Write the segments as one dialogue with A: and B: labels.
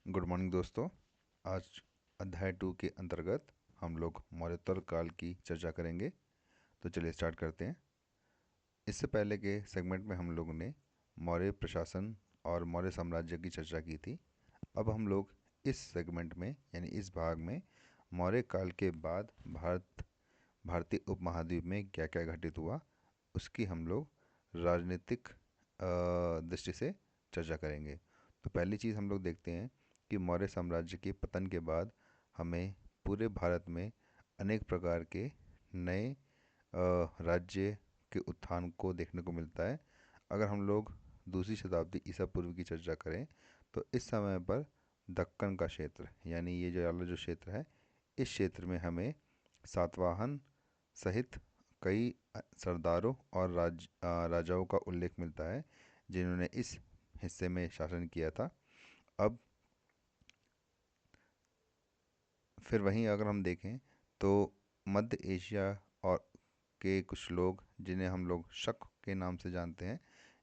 A: Good morning दोस्तों। आज अध्याय 2 के अंतर्गत हम लोग मौर्योत्तर काल की चर्चा करेंगे। तो चलिए स्टार्ट करते हैं। इससे पहले के सेगमेंट में हम लोगों ने मौर्य प्रशासन और मौर्य साम्राज्य की चर्चा की थी। अब हम लोग इस सेगमेंट में यानी इस भाग में मौर्य काल के बाद भारतीय उपमहाद्वीप में क्या क्या घटित हुआ उसकी हम लोग राजनीतिक दृष्टि से चर्चा करेंगे। तो पहली चीज़ हम लोग देखते हैं कि मौर्य साम्राज्य के पतन के बाद हमें पूरे भारत में अनेक प्रकार के नए राज्य के उत्थान को देखने को मिलता है। अगर हम लोग दूसरी शताब्दी ईसा पूर्व की चर्चा करें तो इस समय पर दक्कन का क्षेत्र यानी ये जो वाला जो क्षेत्र है, इस क्षेत्र में हमें सातवाहन सहित कई सरदारों और राजाओं का उल्लेख मिलता है जिन्होंने इस हिस्से में शासन किया था। अब फिर वहीं अगर हम देखें तो मध्य एशिया और के कुछ लोग जिन्हें हम लोग शक के नाम से जानते हैं,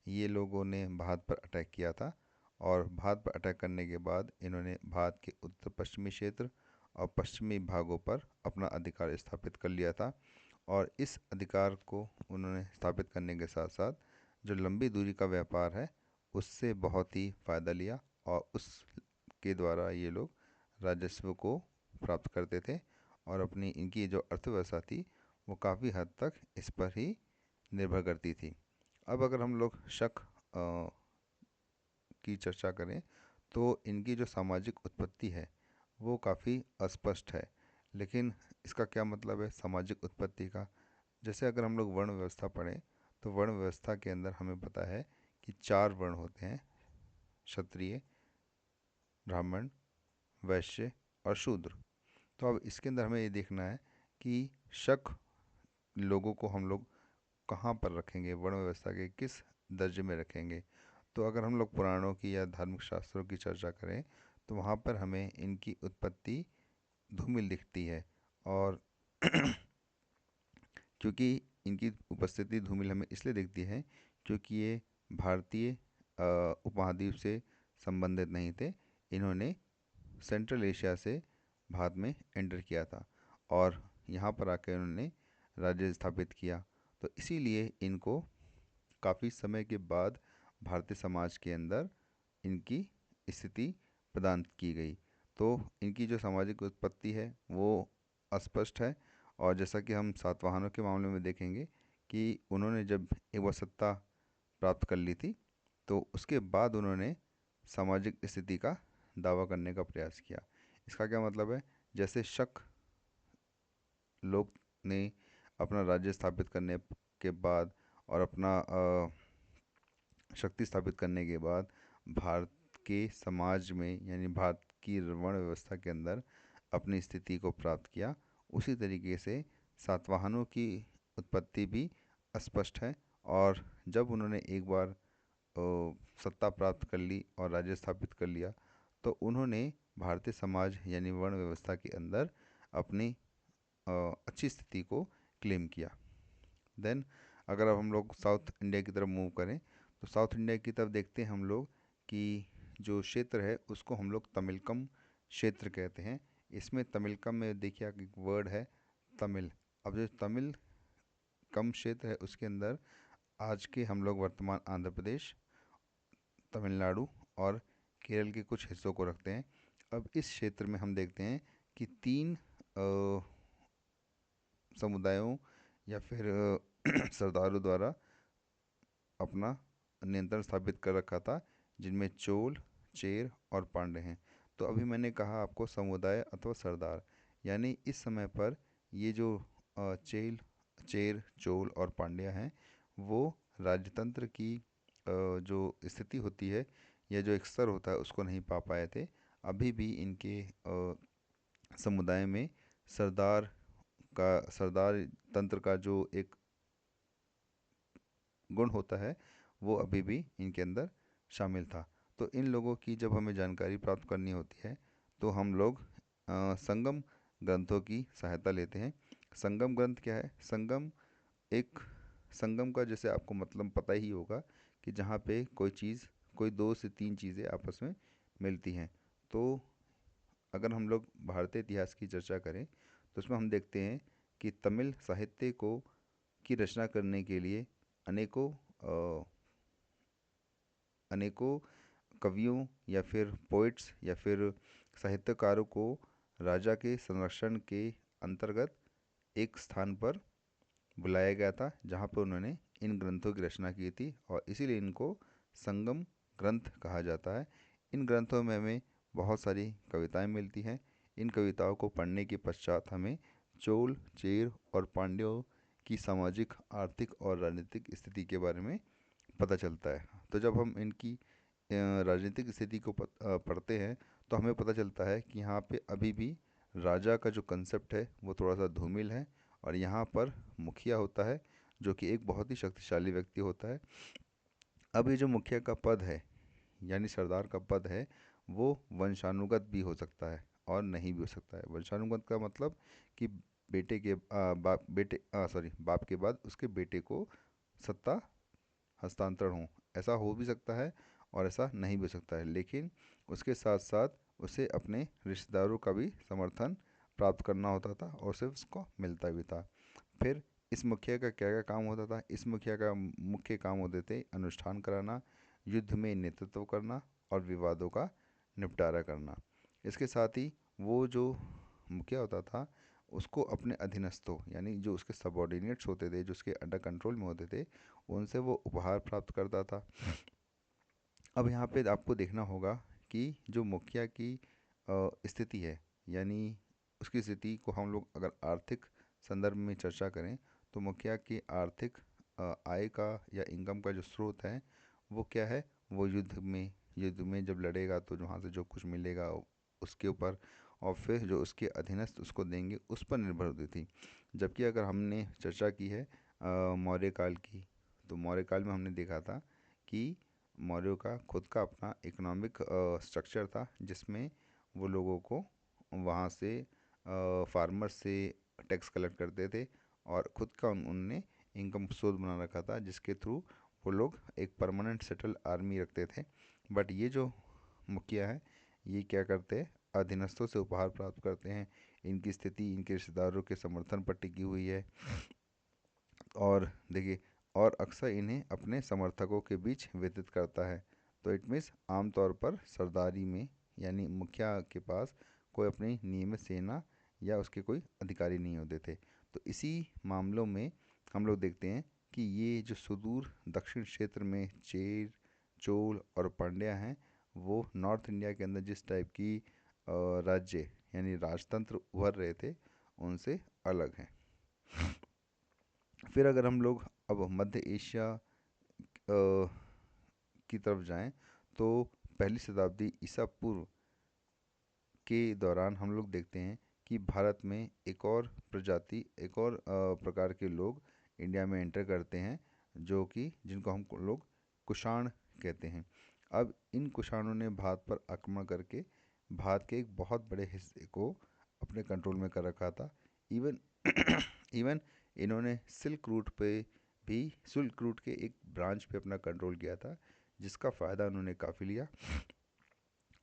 A: ये लोगों ने भारत पर अटैक किया था। और भारत पर अटैक करने के बाद इन्होंने भारत के उत्तर पश्चिमी क्षेत्र और पश्चिमी भागों पर अपना अधिकार स्थापित कर लिया था। और इस अधिकार को उन्होंने स्थापित करने के साथ साथ जो लंबी दूरी का व्यापार है उससे बहुत ही फ़ायदा लिया और उसके द्वारा ये लोग राजस्व को प्राप्त करते थे। और अपनी इनकी जो अर्थव्यवस्था थी वो काफ़ी हद तक इस पर ही निर्भर करती थी। अब अगर हम लोग शक की चर्चा करें तो इनकी जो सामाजिक उत्पत्ति है वो काफ़ी अस्पष्ट है। लेकिन इसका क्या मतलब है सामाजिक उत्पत्ति का? जैसे अगर हम लोग वर्ण व्यवस्था पढ़ें तो वर्ण व्यवस्था के अंदर हमें पता है कि 4 वर्ण होते हैं: क्षत्रिय, ब्राह्मण, वैश्य और शूद्र। तो अब इसके अंदर हमें ये देखना है कि शक लोगों को हम लोग कहाँ पर रखेंगे, वर्ण व्यवस्था के किस दर्जे में रखेंगे। तो अगर हम लोग पुराणों की या धार्मिक शास्त्रों की चर्चा करें तो वहाँ पर हमें इनकी उत्पत्ति धूमिल दिखती है। और क्योंकि इनकी उपस्थिति धूमिल हमें इसलिए दिखती है क्योंकि ये भारतीय उपमहाद्वीप से संबंधित नहीं थे। इन्होंने सेंट्रल एशिया से भारत में एंटर किया था और यहाँ पर आकर इन्होंने राज्य स्थापित किया। तो इसीलिए इनको काफ़ी समय के बाद भारतीय समाज के अंदर इनकी स्थिति प्रदान की गई। तो इनकी जो सामाजिक उत्पत्ति है वो अस्पष्ट है। और जैसा कि हम सातवाहनों के मामले में देखेंगे कि उन्होंने जब एक बार सत्ता प्राप्त कर ली थी तो उसके बाद उन्होंने सामाजिक स्थिति का दावा करने का प्रयास किया। इसका क्या मतलब है? जैसे शक लोग ने अपना राज्य स्थापित करने के बाद और अपना शक्ति स्थापित करने के बाद भारत के समाज में यानी भारत की वर्ण व्यवस्था के अंदर अपनी स्थिति को प्राप्त किया, उसी तरीके से सातवाहनों की उत्पत्ति भी अस्पष्ट है। और जब उन्होंने एक बार सत्ता प्राप्त कर ली और राज्य स्थापित कर लिया तो उन्होंने भारतीय समाज यानी वर्ण व्यवस्था के अंदर अपनी अच्छी स्थिति को क्लेम किया। देन अगर अब हम लोग साउथ इंडिया की तरफ मूव करें तो साउथ इंडिया की तरफ देखते हैं हम लोग कि जो क्षेत्र है उसको हम लोग तमिलकम क्षेत्र कहते हैं। इसमें तमिलकम में देखिए एक वर्ड है तमिल। अब जो तमिल कम क्षेत्र है उसके अंदर आज के हम लोग वर्तमान आंध्र प्रदेश, तमिलनाडु और केरल के कुछ हिस्सों को रखते हैं। अब इस क्षेत्र में हम देखते हैं कि 3 समुदायों या फिर सरदारों द्वारा अपना नियंत्रण स्थापित कर रखा था, जिनमें चोल, चेर और पांड्य हैं। तो अभी मैंने कहा आपको समुदाय अथवा सरदार, यानी इस समय पर ये जो चेर, चोल और पांड्या हैं वो राजतंत्र की जो स्थिति होती है या जो एक स्तर होता है उसको नहीं पा पाए थे। अभी भी इनके समुदाय में सरदार सरदार तंत्र का जो एक गुण होता है वो अभी भी इनके अंदर शामिल था। तो इन लोगों की जब हमें जानकारी प्राप्त करनी होती है तो हम लोग संगम ग्रंथों की सहायता लेते हैं। संगम ग्रंथ क्या है? एक संगम का जैसे आपको मतलब पता ही होगा कि जहाँ पे कोई चीज़, कोई 2 से 3 चीज़ें आपस में मिलती हैं तो अगर हम लोग भारतीय इतिहास की चर्चा करें तो उसमें हम देखते हैं कि तमिल साहित्य को की रचना करने के लिए अनेकों अनेकों कवियों या फिर पोइट्स या फिर साहित्यकारों को राजा के संरक्षण के अंतर्गत एक स्थान पर बुलाया गया था, जहाँ पर उन्होंने इन ग्रंथों की रचना की थी और इसीलिए इनको संगम ग्रंथ कहा जाता है। इन ग्रंथों में हमें बहुत सारी कविताएं मिलती हैं। इन कविताओं को पढ़ने के पश्चात हमें चोल चेर और पांड्यों की सामाजिक आर्थिक और राजनीतिक स्थिति के बारे में पता चलता है। तो जब हम इनकी राजनीतिक स्थिति को पढ़ते हैं तो हमें पता चलता है कि यहाँ पे अभी भी राजा का जो कंसेप्ट है वो थोड़ा सा धूमिल है, और यहाँ पर मुखिया होता है जो कि एक बहुत ही शक्तिशाली व्यक्ति होता है। अब ये जो मुखिया का पद है यानी सरदार का पद है, वो वंशानुगत भी हो सकता है और नहीं भी हो सकता है। वंशानुगत का मतलब कि बेटे के बाप के बाद उसके बेटे को सत्ता हस्तांतरण हो, ऐसा हो भी सकता है और ऐसा नहीं भी हो सकता है। लेकिन उसके साथ साथ उसे अपने रिश्तेदारों का भी समर्थन प्राप्त करना होता था और उसे उसको मिलता भी था। फिर इस मुखिया का क्या क्या काम होता था? इस मुखिया का मुख्य काम होते थे अनुष्ठान कराना, युद्ध में नेतृत्व करना और विवादों का निपटारा करना। इसके साथ ही वो जो मुखिया होता था उसको अपने अधीनस्थों यानी जो उसके सबॉर्डिनेट्स होते थे, जो उसके अंडर कंट्रोल में होते थे, उनसे वो उपहार प्राप्त करता था। अब यहाँ पे आपको देखना होगा कि जो मुखिया की स्थिति है, यानी उसकी स्थिति को हम लोग अगर आर्थिक संदर्भ में चर्चा करें तो मुखिया की आर्थिक आय का या इनकम का जो स्रोत है वो क्या है? वो युद्ध में जब लड़ेगा तो वहाँ से जो कुछ मिलेगा उसके ऊपर, और फिर जो उसके अधीनस्थ उसको देंगे उस पर निर्भर होती थी। जबकि अगर हमने चर्चा की है मौर्य काल की, तो मौर्य काल में हमने देखा था कि मौर्यों का खुद का अपना इकोनॉमिक स्ट्रक्चर था, जिसमें वो लोगों को वहाँ से फार्मर से टैक्स कलेक्ट करते थे और खुद का उनने इनकम सोर्स बना रखा था, जिसके थ्रू वो लोग एक परमानेंट सेटल आर्मी रखते थे। बट ये जो मुखिया है ये क्या करते हैं? अधीनस्थों से उपहार प्राप्त करते हैं। इनकी स्थिति इनके रिश्तेदारों के समर्थन पर टिकी हुई है। और देखिए, और अक्सर इन्हें अपने समर्थकों के बीच वितरित करता है। तो इट मीन्स आमतौर पर सरदारी में यानी मुखिया के पास कोई अपनी नियमित सेना या उसके कोई अधिकारी नहीं होते थे। तो इसी मामलों में हम लोग देखते हैं कि ये जो सुदूर दक्षिण क्षेत्र में चेर चोल और पांड्या हैं, वो नॉर्थ इंडिया के अंदर जिस टाइप की राज्य यानी राजतंत्र उभर रहे थे उनसे अलग हैं। फिर अगर हम लोग अब मध्य एशिया की तरफ जाएं तो पहली शताब्दी ईसा पूर्व के दौरान हम लोग देखते हैं कि भारत में एक और प्रकार के लोग इंडिया में एंटर करते हैं, जो कि जिनको हम लोग कुषाण कहते हैं। अब इन कुषाणों ने भारत पर आक्रमण करके भारत के एक बहुत बड़े हिस्से को अपने कंट्रोल में कर रखा था। इवन इवन इन्होंने सिल्क रूट के एक ब्रांच पे अपना कंट्रोल किया था, जिसका फ़ायदा उन्होंने काफ़ी लिया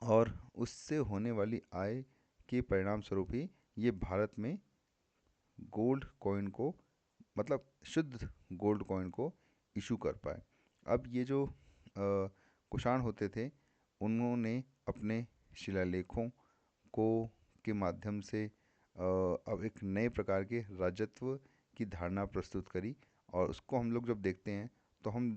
A: और उससे होने वाली आय के परिणाम स्वरूप ही ये भारत में गोल्ड कॉइन को मतलब शुद्ध गोल्ड कॉइन को इशू कर पाए। अब ये जो कुषाण होते थे उन्होंने अपने शिलालेखों को के माध्यम से अब एक नए प्रकार के राजत्व की धारणा प्रस्तुत करी, और उसको हम लोग जब देखते हैं तो हम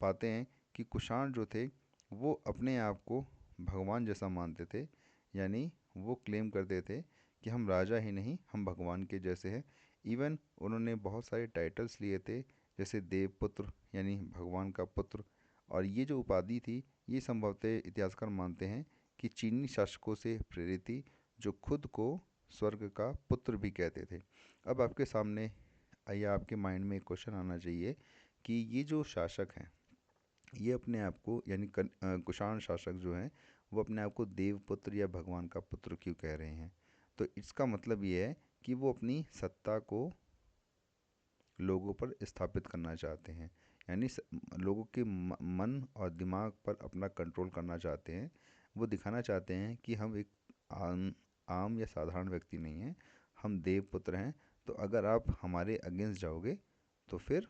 A: पाते हैं कि कुषाण जो थे वो अपने आप को भगवान जैसा मानते थे। यानी वो क्लेम करते थे कि हम राजा ही नहीं, हम भगवान के जैसे हैं। इवन उन्होंने बहुत सारे टाइटल्स लिए थे, जैसे देवपुत्र यानी भगवान का पुत्र। और ये जो उपाधि थी ये संभवतः इतिहासकार मानते हैं कि चीनी शासकों से प्रेरित थी, जो खुद को स्वर्ग का पुत्र भी कहते थे। अब आपके सामने आइए आपके माइंड में एक क्वेश्चन आना चाहिए कि ये जो शासक हैं ये अपने आप को यानी कुषाण शासक जो हैं वो अपने आप को देवपुत्र या भगवान का पुत्र क्यों कह रहे हैं? तो इसका मतलब ये है कि वो अपनी सत्ता को लोगों पर स्थापित करना चाहते हैं, यानी लोगों के मन और दिमाग पर अपना कंट्रोल करना चाहते हैं। वो दिखाना चाहते हैं कि हम एक आम आम या साधारण व्यक्ति नहीं हैं, हम देवपुत्र हैं। तो अगर आप हमारे अगेंस्ट जाओगे तो फिर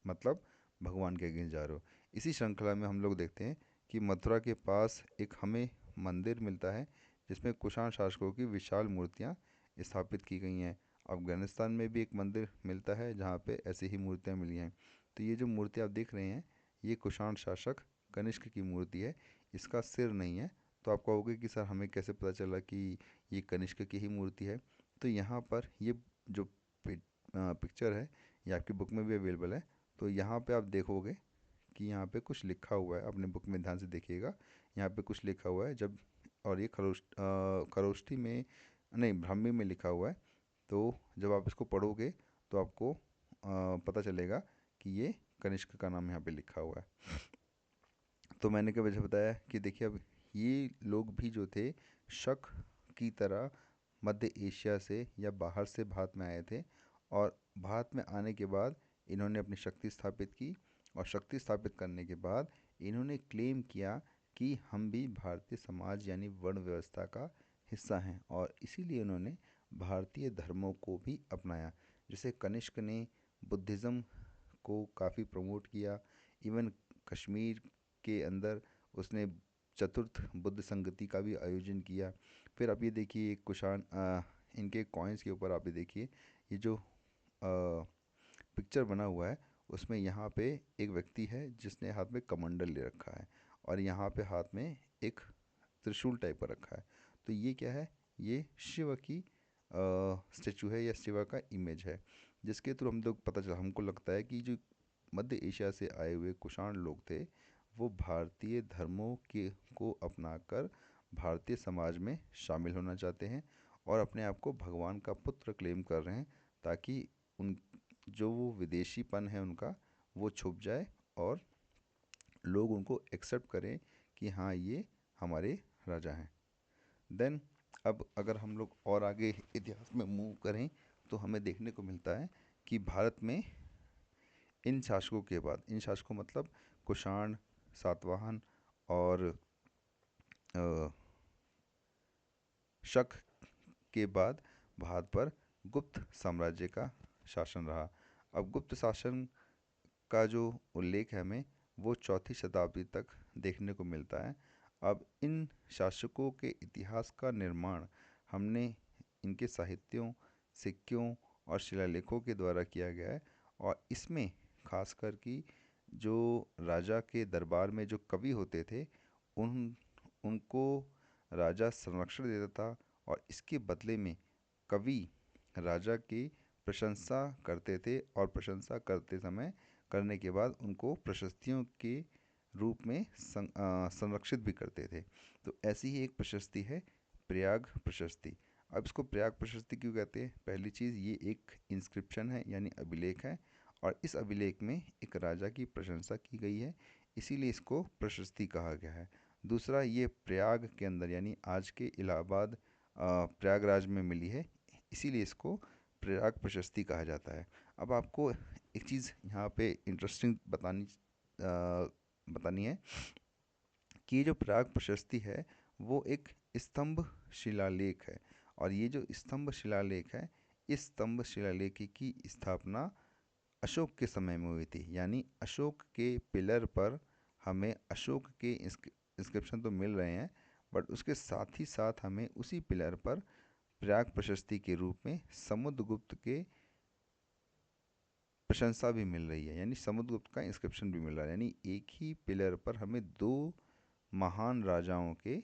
A: मतलब भगवान के अगेंस्ट जा रहे हो। इसी श्रृंखला में हम लोग देखते हैं कि मथुरा के पास एक हमें मंदिर मिलता है जिसमें कुषाण शासकों की विशाल मूर्तियाँ स्थापित की गई हैं। अफगानिस्तान में भी एक मंदिर मिलता है जहाँ पे ऐसी ही मूर्तियाँ मिली हैं। तो ये जो मूर्ति आप देख रहे हैं, ये कुषाण शासक कनिष्क की मूर्ति है। इसका सिर नहीं है। तो आप कहोगे कि सर हमें कैसे पता चला कि ये कनिष्क की ही मूर्ति है? तो यहाँ पर ये जो पिक्चर है, ये आपकी बुक में भी अवेलेबल है। तो यहाँ पे आप देखोगे कि यहाँ पे कुछ लिखा हुआ है, अपने बुक में ध्यान से देखिएगा। यहाँ पे कुछ लिखा हुआ है जब, और ये खरोष्ठी में नहीं, ब्राह्मी में लिखा हुआ है। तो जब आप इसको पढ़ोगे तो आपको पता चलेगा कि ये कनिष्क का नाम यहाँ पे लिखा हुआ है। तो मैंने क्या वजह बताया कि देखिए, अब ये लोग भी जो थे, शक की तरह मध्य एशिया से या बाहर से भारत में आए थे। और भारत में आने के बाद इन्होंने अपनी शक्ति स्थापित की, और शक्ति स्थापित करने के बाद इन्होंने क्लेम किया कि हम भी भारतीय समाज यानी वर्ण व्यवस्था का हिस्सा हैं, और इसीलिए उन्होंने भारतीय धर्मों को भी अपनाया। जैसे कनिष्क ने बुद्धिज़्म को काफ़ी प्रमोट किया। इवन कश्मीर के अंदर उसने चतुर्थ बुद्ध संगति का भी आयोजन किया। फिर आप ये देखिए, कुषाण इनके कॉइन्स के ऊपर आप ये देखिए, ये जो पिक्चर बना हुआ है उसमें यहाँ पे एक व्यक्ति है जिसने हाथ में कमंडल ले रखा है, और यहाँ पे हाथ में एक त्रिशूल टाइप का रखा है। तो ये क्या है? ये शिव की स्टेचू है या शिवा का इमेज है, जिसके थ्रू हम लोग पता चला, हमको लगता है कि जो मध्य एशिया से आए हुए कुषाण लोग थे, वो भारतीय धर्मों के को अपनाकर भारतीय समाज में शामिल होना चाहते हैं, और अपने आप को भगवान का पुत्र क्लेम कर रहे हैं, ताकि उन जो वो विदेशीपन है उनका वो छुप जाए, और लोग उनको एक्सेप्ट करें कि हाँ, ये हमारे राजा हैं। देन अब अगर हम लोग और आगे इतिहास में मूव करें तो हमें देखने को मिलता है कि भारत में इन शासकों के बाद, इन शासकों मतलब कुषाण, सातवाहन और अ, शक के बाद भारत पर गुप्त साम्राज्य का शासन रहा। अब गुप्त शासन का जो उल्लेख है हमें, वो चौथी शताब्दी तक देखने को मिलता है। अब इन शासकों के इतिहास का निर्माण हमने इनके साहित्यों, सिक्कों और शिलालेखों के द्वारा किया गया है। और इसमें खासकर कि जो राजा के दरबार में जो कवि होते थे, उन उनको राजा संरक्षण देता था, और इसके बदले में कवि राजा की प्रशंसा करते थे, और प्रशंसा करते समय करने के बाद उनको प्रशस्तियों के रूप में संरक्षित भी करते थे। तो ऐसी ही एक प्रशस्ति है प्रयाग प्रशस्ति। अब इसको प्रयाग प्रशस्ति क्यों कहते हैं? पहली चीज़, ये एक इंस्क्रिप्शन है यानी अभिलेख है, और इस अभिलेख में एक राजा की प्रशंसा की गई है, इसीलिए इसको प्रशस्ति कहा गया है। दूसरा, ये प्रयाग के अंदर यानी आज के इलाहाबाद प्रयागराज में मिली है, इसीलिए इसको प्रयाग प्रशस्ति कहा जाता है। अब आपको एक चीज़ यहाँ पे इंटरेस्टिंग बतानी है कि ये जो प्रयाग प्रशस्ति है वो एक स्तंभ शिलालेख है। और ये जो स्तंभ शिलालेख है, इस स्तंभ शिलालेख की स्थापना अशोक के समय में हुई थी। यानी अशोक के पिलर पर हमें अशोक के इंस्क्रिप्शन तो मिल रहे हैं, बट उसके साथ ही साथ हमें उसी पिलर पर प्रयाग प्रशस्ति के रूप में समुद्रगुप्त के प्रशंसा भी मिल रही है, यानी समुद्रगुप्त का इंस्क्रिप्शन भी मिल रहा है। यानी एक ही पिलर पर हमें दो महान राजाओं के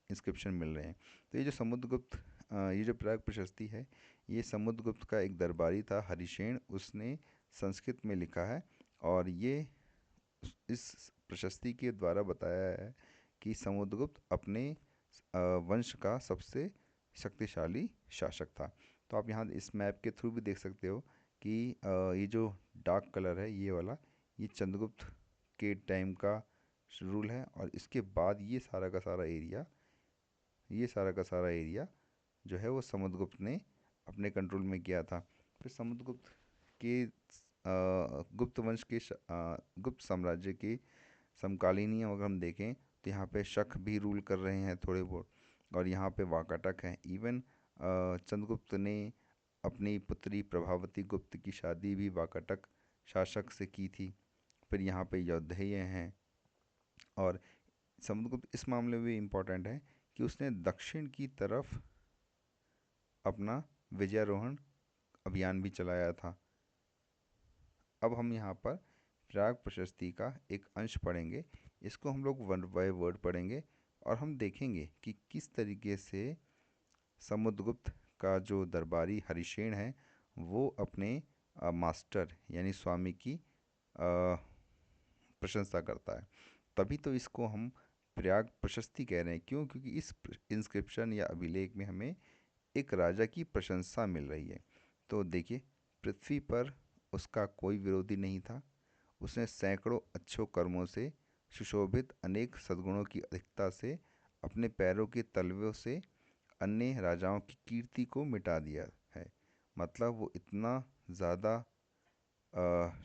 A: इंस्क्रिप्शन मिल रहे हैं। तो ये जो समुद्रगुप्त ये जो प्रयाग प्रशस्ति है, ये समुद्रगुप्त का एक दरबारी था हरिशेन, उसने संस्कृत में लिखा है। और ये इस प्रशस्ति के द्वारा बताया है कि समुद्रगुप्त अपने वंश का सबसे शक्तिशाली शासक था। तो आप यहाँ इस मैप के थ्रू भी देख सकते हो कि ये जो डार्क कलर है, ये वाला, ये चंद्रगुप्त के टाइम का रूल है, और इसके बाद ये सारा का सारा एरिया जो है वो समुद्रगुप्त ने अपने कंट्रोल में किया था। फिर समुद्रगुप्त के गुप्त वंश के गुप्त साम्राज्य के समकालीन ही अगर हम देखें तो यहाँ पे शक भी रूल कर रहे हैं थोड़े बहुत, और यहाँ पे वाकाटक हैं। इवन चंद्रगुप्त ने अपनी पुत्री प्रभावती गुप्त की शादी भी वाकाटक शासक से की थी। फिर यहाँ पे यौधेय हैं। और समुद्रगुप्त इस मामले में भी इम्पोर्टेंट है कि उसने दक्षिण की तरफ अपना विजयारोहण अभियान भी चलाया था। अब हम यहाँ पर प्राग प्रशस्ति का एक अंश पढ़ेंगे। इसको हम लोग वर्ड बाय वर्ड पढ़ेंगे और हम देखेंगे कि किस तरीके से समुद्रगुप्त का जो दरबारी हरिशेन है वो अपने मास्टर यानी स्वामी की प्रशंसा करता है। तभी तो इसको हम प्रयाग प्रशस्ति कह रहे हैं। क्यों? क्योंकि इस इंस्क्रिप्शन या अभिलेख में हमें एक राजा की प्रशंसा मिल रही है। तो देखिए, पृथ्वी पर उसका कोई विरोधी नहीं था। उसने सैकड़ों अच्छों कर्मों से सुशोभित अनेक सद्गुणों की अधिकता से अपने पैरों के तलवों से अन्य राजाओं की कीर्ति को मिटा दिया है। मतलब वो इतना ज़्यादा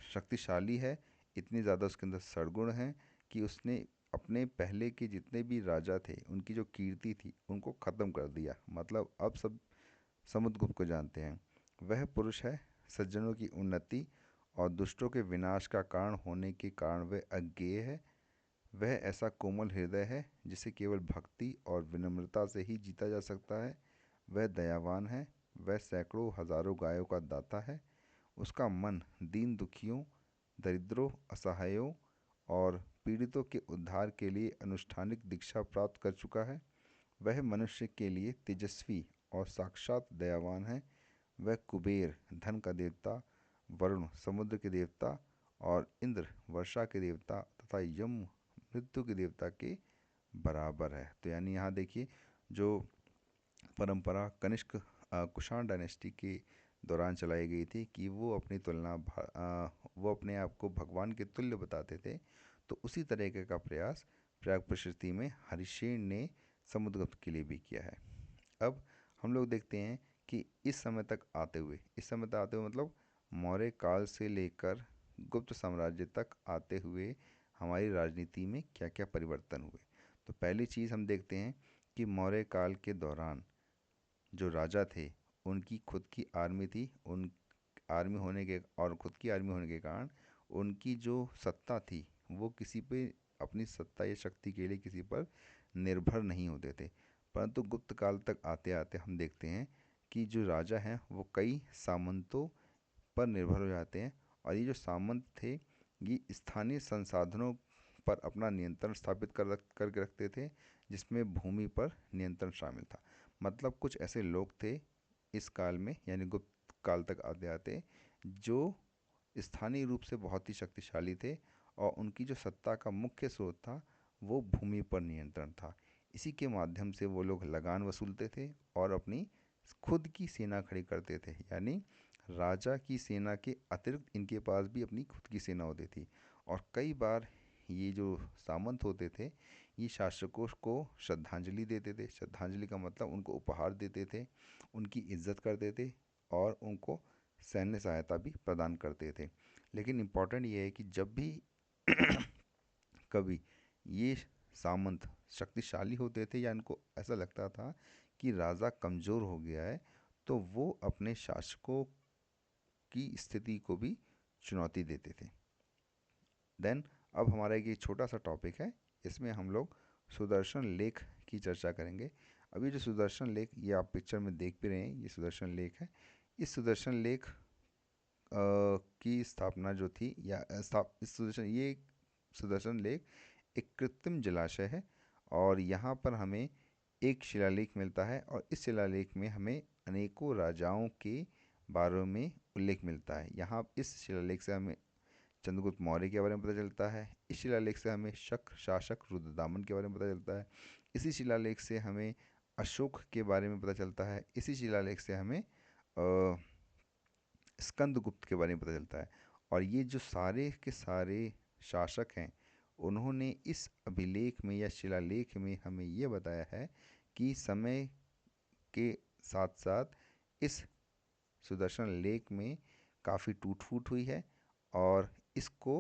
A: शक्तिशाली है, इतनी ज़्यादा उसके अंदर सद्गुण हैं कि उसने अपने पहले के जितने भी राजा थे उनकी जो कीर्ति थी उनको ख़त्म कर दिया। मतलब अब सब समुद्रगुप्त को जानते हैं। वह पुरुष है सज्जनों की उन्नति और दुष्टों के विनाश का कारण होने के कारण वह अज्ञेय है। वह ऐसा कोमल हृदय है जिसे केवल भक्ति और विनम्रता से ही जीता जा सकता है। वह दयावान है। वह सैकड़ों हजारों गायों का दाता है। उसका मन दीन दुखियों, दरिद्रों, असहायों और पीड़ितों के उद्धार के लिए अनुष्ठानिक दीक्षा प्राप्त कर चुका है। वह मनुष्य के लिए तेजस्वी और साक्षात दयावान है। वह कुबेर धन का देवता, वरुण समुद्र के देवता और इंद्र वर्षा के देवता तथा यम मृत्यु के देवता के बराबर है। तो यानी यहाँ देखिए, जो परंपरा कनिष्क कुषाण डायनेस्टी के दौरान चलाई गई थी कि वो अपनी तुलना वो अपने आप को भगवान के तुल्य बताते थे, तो उसी तरीके का प्रयास प्रयाग प्रशस्ति में हरिशेन ने समुद्रगुप्त के लिए भी किया है। अब हम लोग देखते हैं कि इस समय तक आते हुए मतलब मौर्य काल से लेकर गुप्त साम्राज्य तक आते हुए हमारी राजनीति में क्या क्या परिवर्तन हुए। तो पहली चीज़ हम देखते हैं कि मौर्य काल के दौरान जो राजा थे उनकी खुद की आर्मी थी। उन आर्मी होने के और खुद की आर्मी होने के कारण उनकी जो सत्ता थी वो किसी पे अपनी सत्ता या शक्ति के लिए किसी पर निर्भर नहीं होते थे। परंतु गुप्त काल तक आते आते हम देखते हैं कि जो राजा हैं वो कई सामंतों पर निर्भर हो जाते हैं। और ये जो सामंत थे ये स्थानीय संसाधनों पर अपना नियंत्रण स्थापित करके रखते थे, जिसमें भूमि पर नियंत्रण शामिल था। मतलब कुछ ऐसे लोग थे इस काल में यानी गुप्त काल तक आते आते जो स्थानीय रूप से बहुत ही शक्तिशाली थे और उनकी जो सत्ता का मुख्य स्रोत था वो भूमि पर नियंत्रण था। इसी के माध्यम से वो लोग लगान वसूलते थे और अपनी खुद की सेना खड़ी करते थे। यानी राजा की सेना के अतिरिक्त इनके पास भी अपनी खुद की सेना होती थी। और कई बार ये जो सामंत होते थे ये शासकों को श्रद्धांजलि देते थे। श्रद्धांजलि का मतलब उनको उपहार देते थे, उनकी इज्जत करते थे और उनको सैन्य सहायता भी प्रदान करते थे। लेकिन इम्पॉर्टेंट ये है कि जब भी कभी ये सामंत शक्तिशाली होते थे या इनको ऐसा लगता था कि राजा कमज़ोर हो गया है तो वो अपने शासकों की स्थिति को भी चुनौती देते थे। देन अब हमारा एक ये छोटा सा टॉपिक है, इसमें हम लोग सुदर्शन लेख की चर्चा करेंगे। अभी जो सुदर्शन लेख ये आप पिक्चर में देख भी रहे हैं, ये सुदर्शन लेख है। इस सुदर्शन लेख की स्थापना जो थी या इस सुदर्शन लेख एक कृत्रिम जलाशय है और यहाँ पर हमें एक शिलालेख मिलता है और इस शिलालेख में हमें अनेकों राजाओं के बारे में उल्लेख मिलता है। यहाँ इस शिलालेख से हमें चंद्रगुप्त मौर्य के बारे में पता चलता है। इस शिलालेख से हमें शक शासक रुद्रदामन के बारे में पता चलता है। इसी शिलालेख से हमें अशोक के बारे में पता चलता है। इसी शिलालेख से हमें स्कंदगुप्त के बारे में पता चलता है। और ये जो सारे के सारे शासक हैं उन्होंने इस अभिलेख में या शिलालेख में हमें ये बताया है कि समय के साथ साथ इस सुदर्शन लेख में काफ़ी टूट फूट हुई है और इसको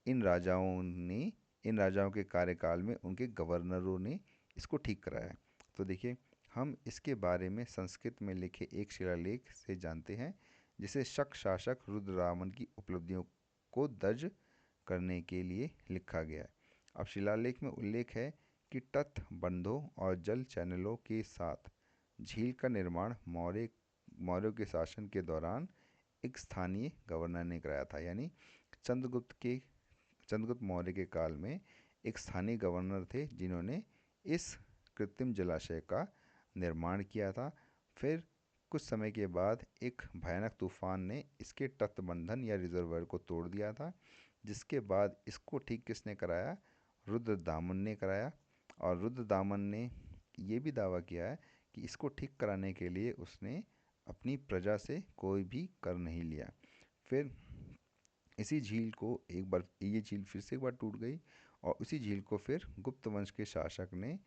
A: इन राजाओं ने इन राजाओं के कार्यकाल में उनके गवर्नरों ने इसको ठीक कराया। तो देखिए, हम इसके बारे में संस्कृत में लिखे एक शिलालेख से जानते हैं, जिसे शक शासक रुद्ररामन की उपलब्धियों को दर्ज करने के लिए लिखा गया है। अब शिलालेख में उल्लेख है कि तट बंधों और जल चैनलों के साथ झील का निर्माण मौर्यों के शासन के दौरान एक स्थानीय गवर्नर ने कराया था। यानी चंद्रगुप्त मौर्य के काल में एक स्थानीय गवर्नर थे जिन्होंने इस कृत्रिम जलाशय का निर्माण किया था। फिर कुछ समय के बाद एक भयानक तूफान ने इसके तटबंधन या रिजर्वायर को तोड़ दिया था, जिसके बाद इसको ठीक किसने कराया? रुद्रदामन ने कराया। और रुद्रदामन ने ये भी दावा किया है कि इसको ठीक कराने के लिए उसने अपनी प्रजा से कोई भी कर नहीं लिया। फिर इसी झील को एक बार, ये झील फिर से एक बार टूट गई, और उसी झील को फिर गुप्त वंश के शासक ने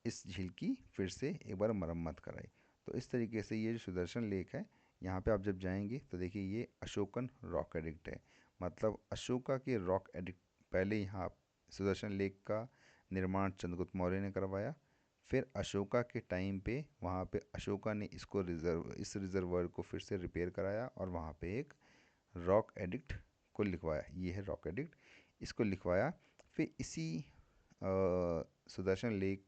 A: इस झील की फिर से एक बार मरम्मत कराई। तो इस तरीके से ये जो सुदर्शन लेक है, यहाँ पे आप जब जाएंगे तो देखिए ये अशोकन रॉक एडिक्ट है। मतलब अशोका के रॉक एडिक्ट, पहले यहाँ सुदर्शन लेक का निर्माण चंद्रगुप्त मौर्य ने करवाया। फिर अशोका के टाइम पे वहाँ पे अशोका ने इस रिजर्वर को फिर से रिपेयर कराया और वहाँ पे एक रॉक एडिक्ट को लिखवाया। ये है रॉक एडिक्ट, इसको लिखवाया। फिर इसी सुदर्शन लेक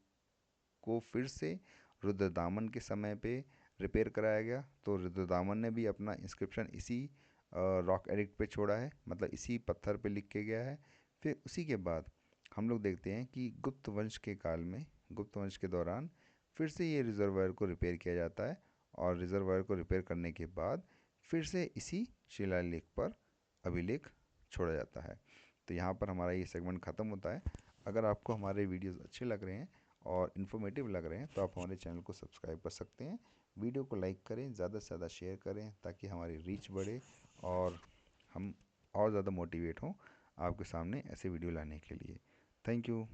A: को फिर से रुद्रदामन के समय पे रिपेयर कराया गया। तो रुद्रदामन ने भी अपना इंस्क्रिप्शन इसी रॉक एडिक्ट पे छोड़ा है, मतलब इसी पत्थर पे लिख के गया है। फिर उसी के बाद हम लोग देखते हैं कि गुप्त वंश के काल में, गुप्त वंश के दौरान फिर से ये रिजर्वायर को रिपेयर किया जाता है, और रिजर्वायर को रिपेयर करने के बाद फिर से इसी शिलालेख पर अभिलेख छोड़ा जाता है। तो यहाँ पर हमारा ये सेगमेंट ख़त्म होता है। अगर आपको हमारे वीडियोस अच्छे लग रहे हैं और इन्फॉर्मेटिव लग रहे हैं तो आप हमारे चैनल को सब्सक्राइब कर सकते हैं। वीडियो को लाइक करें, ज़्यादा से ज़्यादा शेयर करें, ताकि हमारी रीच बढ़े और हम और ज़्यादा मोटिवेट हों आपके सामने ऐसे वीडियो लाने के लिए। Thank you.